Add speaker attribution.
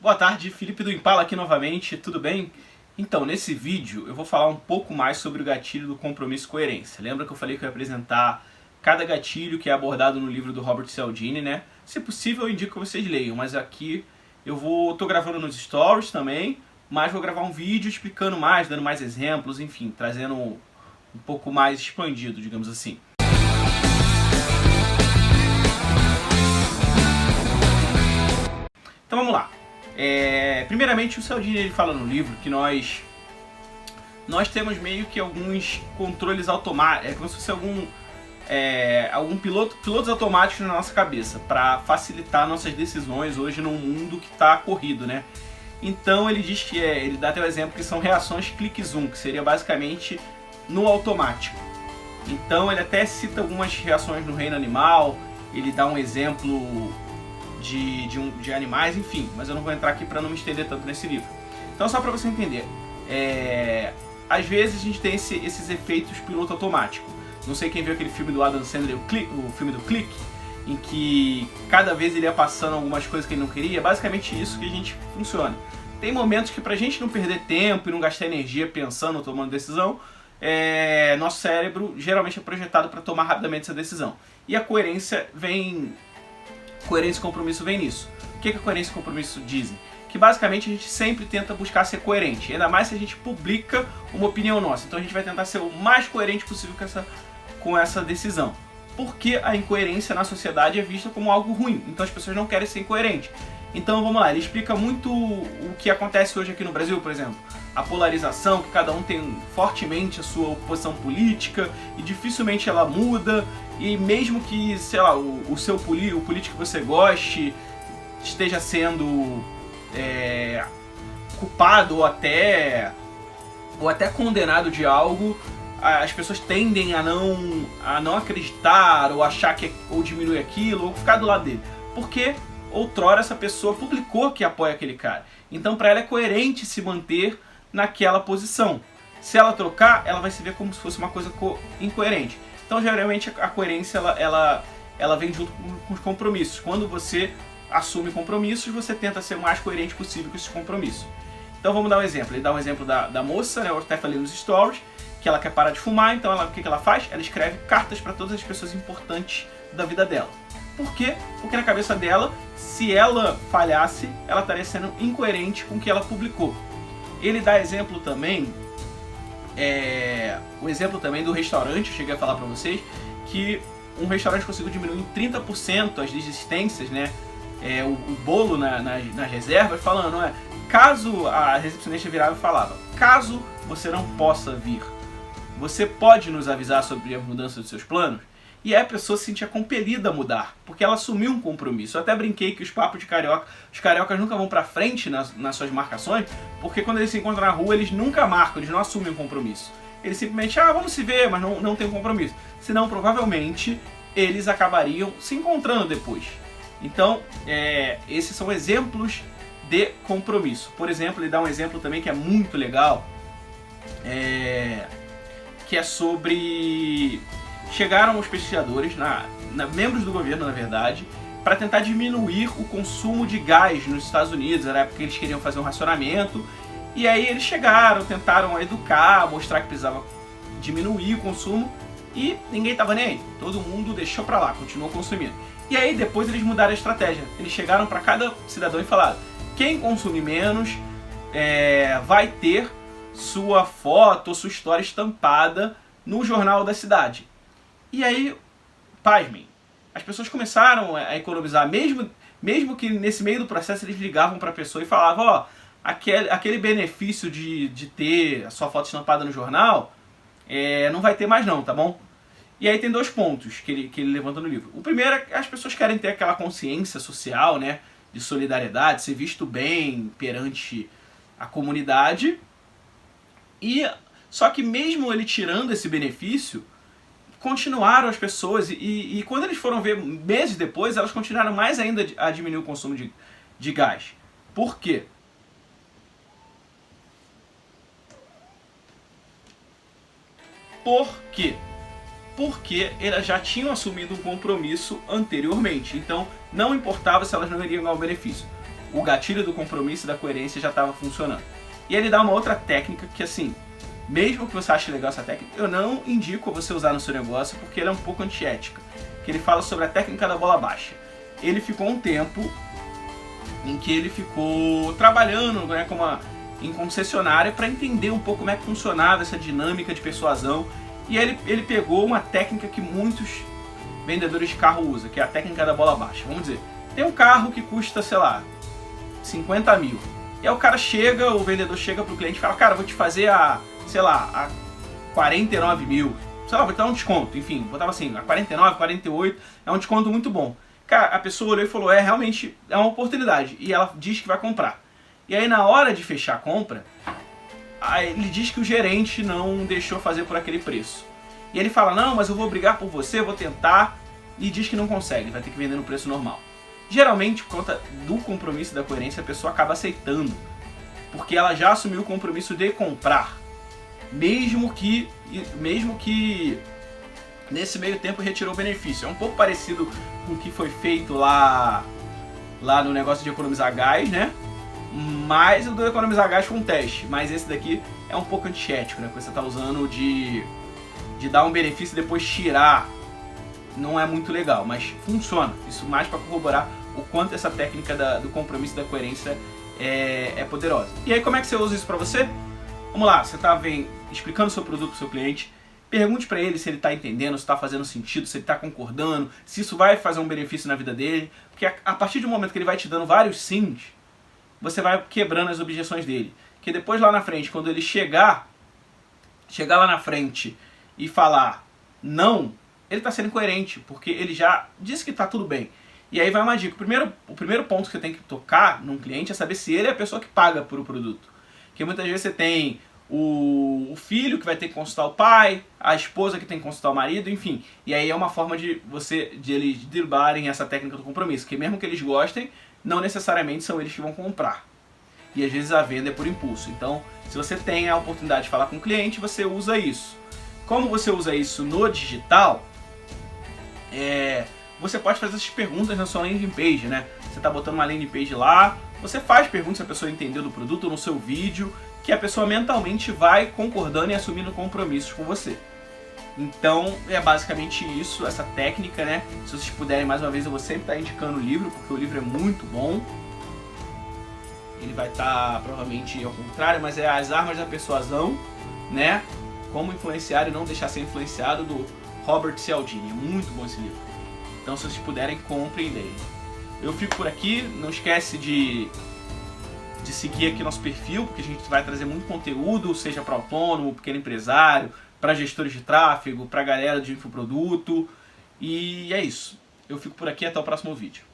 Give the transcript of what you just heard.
Speaker 1: Boa tarde, Felipe do Impala aqui novamente, tudo bem? Então, nesse vídeo eu vou falar um pouco mais sobre o gatilho do compromisso e coerência. Lembra que eu falei que eu ia apresentar cada gatilho que é abordado no livro do Robert Cialdini, né? Se possível eu indico que vocês leiam, mas aqui tô gravando nos stories também, mas vou gravar um vídeo explicando mais, dando mais exemplos, enfim, trazendo um pouco mais expandido, digamos assim. Então vamos lá. Primeiramente, o Cialdini ele fala no livro que nós temos meio que alguns controles automáticos, como se fosse algum pilotos automáticos na nossa cabeça para facilitar nossas decisões hoje num mundo que está corrido, né? Então ele diz que ele dá até o exemplo que são reações clique-zoom, que seria basicamente no automático. Então ele até cita algumas reações no reino animal, ele dá um exemplo de animais, enfim, mas eu não vou entrar aqui para não me estender tanto nesse livro. Então só para você entender, às vezes a gente tem esses efeitos piloto automático. Não sei quem viu aquele filme do Adam Sandler, o filme do Clique, em que cada vez ele ia passando algumas coisas que ele não queria. É basicamente isso que a gente funciona. Tem momentos que pra gente não perder tempo e não gastar energia pensando ou tomando decisão, nosso cérebro geralmente é projetado para tomar rapidamente essa decisão. E a coerência e compromisso vem nisso. O que a coerência e compromisso dizem? Que basicamente a gente sempre tenta buscar ser coerente, ainda mais se a gente publica uma opinião nossa. Então a gente vai tentar ser o mais coerente possível com essa decisão. Porque a incoerência na sociedade é vista como algo ruim, então as pessoas não querem ser incoerentes. Então vamos lá, ele explica muito o que acontece hoje aqui no Brasil, por exemplo. A polarização, que cada um tem fortemente a sua oposição política e dificilmente ela muda. E mesmo que, sei lá, o político que você goste esteja sendo culpado ou até condenado de algo, as pessoas tendem a não acreditar ou achar ou diminuir aquilo ou ficar do lado dele. Porque outrora essa pessoa publicou que apoia aquele cara. Então para ela é coerente se manter naquela posição. Se ela trocar, ela vai se ver como se fosse uma coisa incoerente. Então geralmente a coerência ela vem junto com os compromissos. Quando você assume compromissos, você tenta ser o mais coerente possível com esses compromissos. Então vamos dar um exemplo. Ele dá um exemplo da moça, né? Eu até falei nos stories, que ela quer parar de fumar, então o que ela faz? Ela escreve cartas para todas as pessoas importantes da vida dela. Por quê? Porque na cabeça dela, se ela falhasse, ela estaria sendo incoerente com o que ela publicou. Ele dá exemplo também, o exemplo também do restaurante, eu cheguei a falar para vocês, que um restaurante conseguiu diminuir em 30% as desistências, né? O bolo nas reservas, falando, caso a recepcionista virava e falava, caso você não possa vir, você pode nos avisar sobre a mudança dos seus planos? E aí a pessoa se sentia compelida a mudar, porque ela assumiu um compromisso. Eu até brinquei que os papos de carioca, os cariocas nunca vão pra frente nas suas marcações, porque quando eles se encontram na rua, eles nunca marcam, eles não assumem um compromisso. Eles simplesmente, vamos se ver, mas não tem um compromisso. Senão, provavelmente, eles acabariam se encontrando depois. Então, esses são exemplos de compromisso. Por exemplo, ele dá um exemplo também que é muito legal, que é sobre... Chegaram os pesquisadores, membros do governo na verdade, para tentar diminuir o consumo de gás nos Estados Unidos. Era porque eles queriam fazer um racionamento. E aí eles tentaram educar, mostrar que precisava diminuir o consumo. E ninguém estava nem aí. Todo mundo deixou para lá, continuou consumindo. E aí depois eles mudaram a estratégia. Eles chegaram para cada cidadão e falaram: quem consumir menos vai ter sua foto ou sua história estampada no jornal da cidade. E aí, pasmem, as pessoas começaram a economizar, mesmo que nesse meio do processo eles ligavam para a pessoa e falavam, aquele benefício de ter a sua foto estampada no jornal, não vai ter mais não, tá bom? E aí tem dois pontos que ele levanta no livro. O primeiro é que as pessoas querem ter aquela consciência social, né, de solidariedade, ser visto bem perante a comunidade. Só que mesmo ele tirando esse benefício, continuaram as pessoas, e quando eles foram ver meses depois, elas continuaram mais ainda a diminuir o consumo de gás. Por quê? Porque elas já tinham assumido um compromisso anteriormente. Então não importava se elas não iriam ganhar o benefício. o gatilho do compromisso e da coerência já estava funcionando. E ele dá uma outra técnica que, assim, mesmo que você ache legal essa técnica, eu não indico você usar no seu negócio porque ela é um pouco antiética. Que ele fala sobre a técnica da bola baixa. Ele ficou um tempo em que ele ficou trabalhando, né, em concessionária para entender um pouco como é que funcionava essa dinâmica de persuasão. E aí ele pegou uma técnica que muitos vendedores de carro usam, que é a técnica da bola baixa. Vamos dizer, tem um carro que custa, sei lá, 50 mil. E aí o vendedor chega pro cliente e fala, cara, vou te fazer a 49 mil. Sei lá, vou te dar um desconto. Enfim, botava assim, a 49, 48, é um desconto muito bom. Cara, a pessoa olhou e falou, realmente é uma oportunidade. E ela diz que vai comprar. E aí na hora de fechar a compra, ele diz que o gerente não deixou fazer por aquele preço. E ele fala, não, mas eu vou brigar por você, vou tentar. E diz que não consegue, vai ter que vender no preço normal. Geralmente, por conta do compromisso e da coerência, a pessoa acaba aceitando. Porque ela já assumiu o compromisso de comprar. Mesmo que nesse meio tempo retirou o benefício. É um pouco parecido com o que foi feito lá no negócio de economizar gás, né? Mas o do economizar gás foi um teste. Mas esse daqui é um pouco antiético, né? Porque você está usando de dar um benefício e depois tirar. Não é muito legal, mas funciona. Isso mais para corroborar o quanto essa técnica do compromisso e da coerência é poderosa. E aí como é que você usa isso para você? Vamos lá, você está explicando o seu produto para o seu cliente. Pergunte para ele se ele está entendendo, se está fazendo sentido, se ele está concordando, se isso vai fazer um benefício na vida dele. Porque a partir do momento que ele vai te dando vários sims, você vai quebrando as objeções dele. Que depois lá na frente, quando ele chegar lá na frente e falar não, ele está sendo coerente, porque ele já disse que está tudo bem. E aí vai uma dica. O primeiro ponto que você tem que tocar num cliente é saber se ele é a pessoa que paga por o produto. Porque muitas vezes você tem o filho que vai ter que consultar o pai, a esposa que tem que consultar o marido, enfim. E aí é uma forma de eles driblarem essa técnica do compromisso, que mesmo que eles gostem, não necessariamente são eles que vão comprar. E às vezes a venda é por impulso. Então, se você tem a oportunidade de falar com o cliente, você usa isso. Como você usa isso no digital, você pode fazer essas perguntas na sua landing page, né? Você está botando uma landing page lá, você faz perguntas se a pessoa entendeu do produto ou no seu vídeo, que a pessoa mentalmente vai concordando e assumindo compromissos com você. Então é basicamente isso, essa técnica, né? Se vocês puderem, mais uma vez, eu vou sempre estar indicando o livro, porque o livro é muito bom. Ele vai estar provavelmente ao contrário, mas é As Armas da Persuasão, né? Como influenciar e não deixar ser influenciado, do Robert Cialdini. É muito bom esse livro. Então se vocês puderem, comprem dele. Eu fico por aqui, não esquece de seguir aqui nosso perfil, porque a gente vai trazer muito conteúdo, seja para autônomo, pequeno empresário, para gestores de tráfego, para galera de infoproduto. E é isso. Eu fico por aqui, até o próximo vídeo.